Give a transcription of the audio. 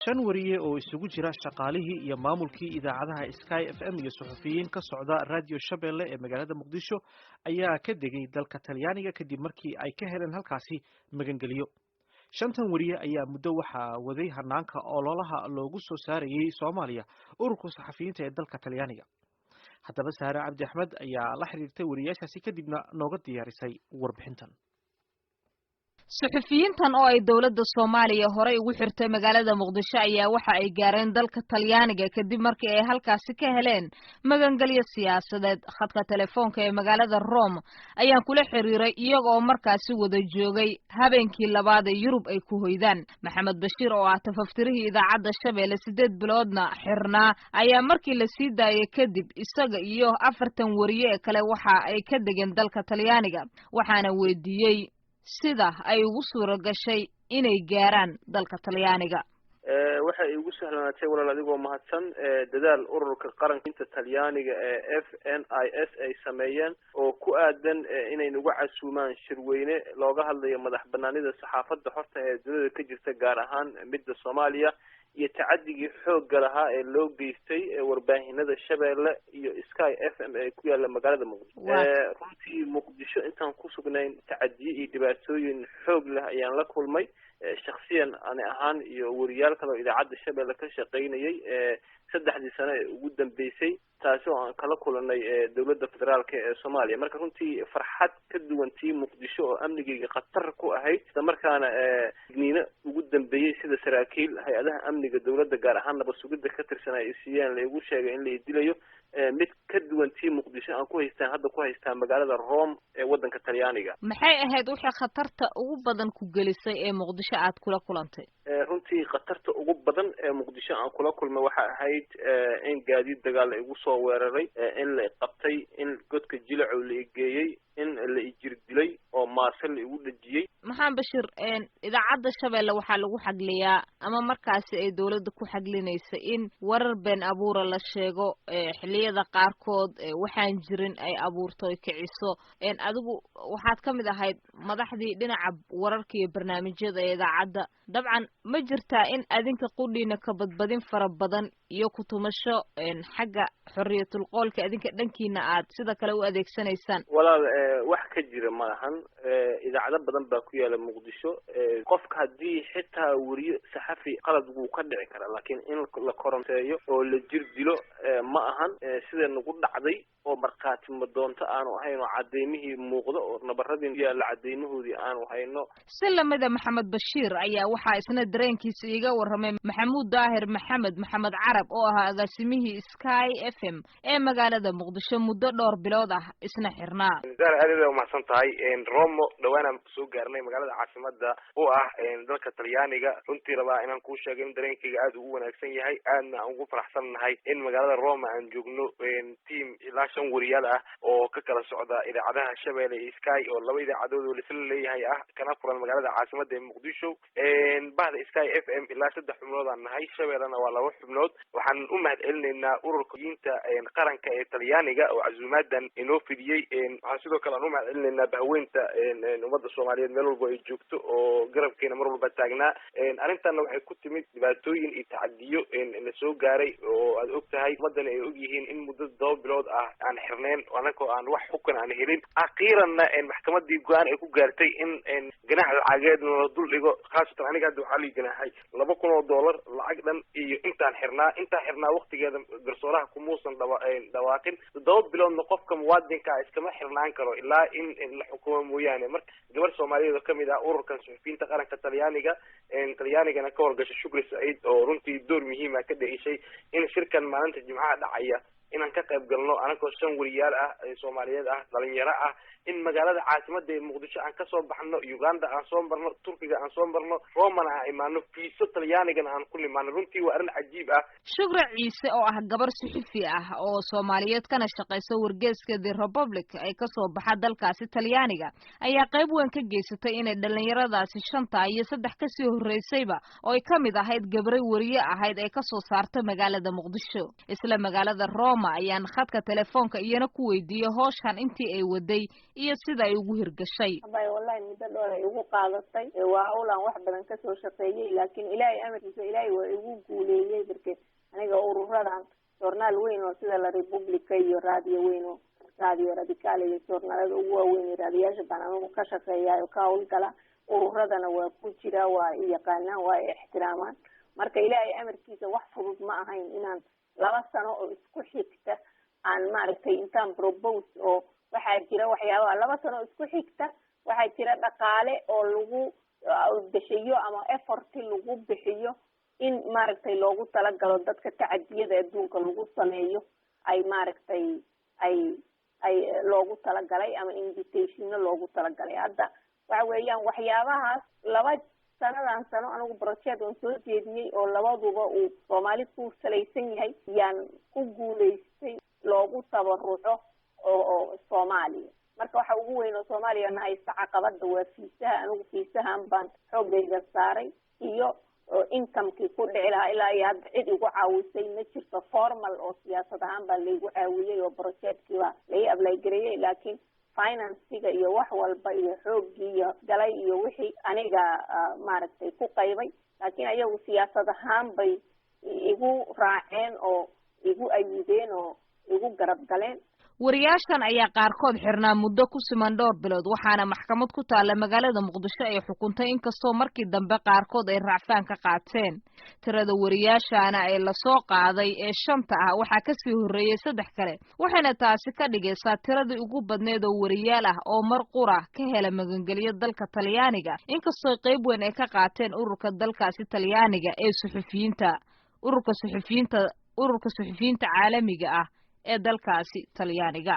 shan wariye oo isugu jira shaqaalihii iyo maamulkii idaacadaha Sky FM iyo suxufiyiin ka socda Radio Shabeelle ee magaalada Muqdisho ayaa ka degay dalka Talyaaniga kadib markii ay ka heleen halkaasi magangeliyo. Shantan wariye ayaa muddo waxaa waday hanaanka ololaha loogu soo saarayay Soomaaliya ururka saxafiyiinta ee dalka Talyaaniga. haddaba Saare Cabdi Axmed ayaa la xiriirtay wariyaashaasi kadibna nooga diyaarisay warbixintan. suxufiyiintan oo ay dawladda Soomaaliya hore ugu xirtay magaalada Muqdisho ayaa waxa ay gaareen dalka Talyaaniga kadib markii ay halkaasi ka heleen magangelyo siyaasadeed. khadka telefoonka ee magaalada Rome ayaan kula xiriiray iyagoo markaasi wada joogay habeenkii labaad ee Yurub ay ku hoydaan. Maxamed Bashiir oo ah tafaftirihii idaacadda Shabeelle 8 biloodna xirnaa ayaa markii la sii daayay kadib isaga iyo 40 wariye kale waxa ay ka degeen dalka Talyaaniga. waxaana weydiiyay sida ay ugu suura gashay inay gaaraan dalka Talyaaniga. waxay ugu sahlanaatay walaal adigoo mahadsan dadaal ururka qaranka Talyaaniga ee FNIS ay sameeyeen oo ku aadan inay nagu casuumaan shirweyne looga hadlayo madax banaanida saxaafadda horta ee dawladda ka jirta gaar ahaan midda Soomaaliya iyo tacaddigii xoogga lahaa ee loo geystay warbaahinada Shabeelle iyo Sky FM ee ku yaala magaalada Muqdisho. runtii Muqdisho intaan ku sugnayn tacaddiyo iyo dhibaatooyin xoog leh ayaan la kulmay shakhsiyan ani ahaan iyo wariyaal kale oo idaacadda Shabeelle ka shaqeynayay 3 sano ee ugu dambeysay taasi oo aan kala kulanay dawladda federaalka ee Soomaaliya. marka runtii farxad ka duwan tii Muqdisho oo amniga khatar ku ahayd isla markaana digniino ugu dambeeyay sida saraakiil hay'adaha amniga dawladda gaar ahaan nabad sugidda ka tirsan ay siiyeen la igu sheegay in la dilayo mid ka duwan tii Muqdisho aan ku haystaan magaalada Rome ee wadanka Talyaaniga. maxay ahayd wixii khatarta ugu badan ku gelisay ee Muqdisho aad kula kulantay? runtii khatarta ugu badan ee Muqdisho aan kula kulmay waxa ahayd in gaadiid dagaal igu soo weeraray, in la qabtay, in godka jilac la igeeyay, in la ijir dilay oo maasal la igu dhajiyay. maxaan Bashir idaacadda Shabeelle waxa lagu xagliyaa ama markaasi ay dawladda ku xaglinaysa in warar been abuura la sheego xilliyada qaarkood waxaan jirin ay abuurto ay kiciso. adigu waxaad kamid ahayd madaxdii dhinaca wararka iyo barnaamijyada idaacadda. dabcan ma jirtaa in adinka qudhiina ka badbadin fara badan iyo ku tumasho xagga xorriyatul qowlka adinka dhankiina aad sida kale u adeegsanaysaan? walaal wax ka jira ma ahan idaacado badan baa ku yaala Muqdisho. qofka haddii xitaa wariyo saxafi qalad uu ka dhici kara laakiin in la koronteeyo oo la jir dilo ma ahan sida nagu dhacday oo markaati ma doonto aanu ahayn oo cadeymihii muuqdo oo nabaradii yaala cadeymahoodii aanu hayno. si lamida Maxamed Bashiir ayaa waxaa isna dareenkiisa iga warramay Maxamuud Daahir Maxamed Carab oo ahaa agaasimihii Sky FM ee magaalada Muqdisho muddo dhowr bilood ah isna xirnaa. aad u mahadsan tahay Rome dhawaana soo gaarnay magaalada caasimada oo ah dalka Talyaaniga. runtii rabaa inaan ku sheego in dareenkayga aad ugu wanaagsan yahay aadna aan ugu faraxsanahay in magaalada Rome aan joogno team ilaa 5 wariyaal ah oo ka kala socda idaacadaha Shabeelle iyo Sky oo laba idaacadood oo la leeyahay kana furan magaalada caasimada ee Muqdisho. bahda Sky FM ilaa 3 xubnood aan nahay, Shabeellena waa 2 xubnood. waxaan u mahadcelinaynaa ururka qaranka ee Talyaaniga oo casuumadan inoo fidiyay. waxaan sidoo kale u mahadcelinaynaa bahweynta ummadda Soomaaliyeed meel walba ay joogto oo garabkeena mar walba taagnaa. arrintan waxay ku timid dhibaatooyin iyo tacadiyo la soo gaaray oo aad ogtahay ummadan ay og yihiin in muddo 2 bilood ah aan xirneen anagoo aan wax xukun aan helin. akhiiranna maxkamadii go'aan ay ku gaartay in ganax lacageed la dul dhigo. khaasatan aniga hadda waxaa la ganaxay $2,000 lacag dhan iyo intaan xirnaa waqtigeeda garsooraha kumuusan dhawaaqin. 7 biloodna qofka muwaadinka iskama xirnaan karo ilaa in la xukumo mooyaane. marka gabar Soomaaliyeed oo kamid ah ururkan suxufiyiinta qaranka Talyaanigana ka horgashay Shukri Saciid oo runtii door muhiim ah ka dhaxishay in shirkan maalinta Jimcaha dhacaya inaan ka qayb galno anagoo 5 wariyaal ah Soomaaliyeed ah dhalinyaro ah in magaalada caasimada ee Muqdisho aan ka soo baxno, Uganda aan soo marno, Turkiga aan soo marno, Rome aan imaano, fiiso Talyaanigana aan ku nimaano. runtii waa arrin cajiib ah. Shukri Ciise oo ah gabar suxufi ah oo Soomaaliyeed kana shaqeyso wargeyska The Republic ay ka soo baxa dalkaasi Talyaaniga ayaa qayb weyn ka geysatay inay dhalinyaradaasi 5 iyo 3 ka sii horeysayba oo ay kamid ahayd gabar wariye ahayd ay ka soo saartay magaalada Muqdisho. isla magaalada Rome Roma ayaan khadka telefoonka iyana ku weydiiyay hawshan intii ay waday iyo sida ay ugu hirgashay. wallahi muddo dheer ay ugu qaadatay waa hawlan wax badan ka soo shaqeeyay laakiin Ilaahay amarkiisa Ilaahay waa igu guuleeyay barkay aniga ururadan journal weyn oo sida la Republica iyo radio weyn oo radio radical iyo journalada ugu waaweyn raadiyaasha banaanka ka shaqeeyayo ka hawlgala ururadana waa ku jira waa yaqaanaan waa ixtiraamaan marka Ilaahay amarkiisa wax fudud ma ahayn inaan 2 sano oo isku xigta aan maaragtay intaan propose oo waxa jira waxyaabo 2 sano oo isku xigta waxa jira dhaqaale oo lagu bixiyo ama effort lagu bixiyo in maaragtay loogu talagalo dadka tacadiyada adduunka lagu sameeyo ay maaragtay ay loogu talagalay ama invitation loogu talagalay hadda waxa weeyaan waxyaabahaas 2 sano anigu project oo soo jeediyay oo labaduba uu Soomaali ku salaysan yahay yaan ku guuleystay loogu tabaruco oo Soomaaliya marka waxa ugu weyn oo Soomaaliya haysta caqabada waa fiisaha anigu fiisahan baan xoogayga saaray iyo income-kii ku dhici lahaa ilaa iyo hadda cid igu caawisay ma jirto formal oo siyaasad ahaan baa laygu caawiyay oo project-kii baa laga apply gareeyay laakiin finance-iga iyo wax walba iyo xoogii iyo galay iyo wixii aniga maaragtay ku qaybay laakiin ayagu siyaasad ahaan bay igu raaceen oo igu ayideen oo igu garab galeen. Wariyaashan ayaa qaarkood xirnaa muddo ku siman dhowr bilood waxaana maxkamad ku taala magaalada Muqdisho ay xukuntay inkastoo markii dambe qaarkood ay raacfaan ka qaateen. Tirada wariyaashana ay la soo qaaday ee 5 ah waxa ka sii horeeyay 3 kale waxayna taasi ka dhigaysaa tiradii ugu badneed oo wariyaal ah oo mar qura ka hela magangeliyo dalka Talyaaniga inkastoo qayb weyn ay ka qaateen ururka dalkaasi Talyaaniga ee suxufiyiinta ururka suxufiyiinta caalamiga ah ee dalkaasi Talyaaniga.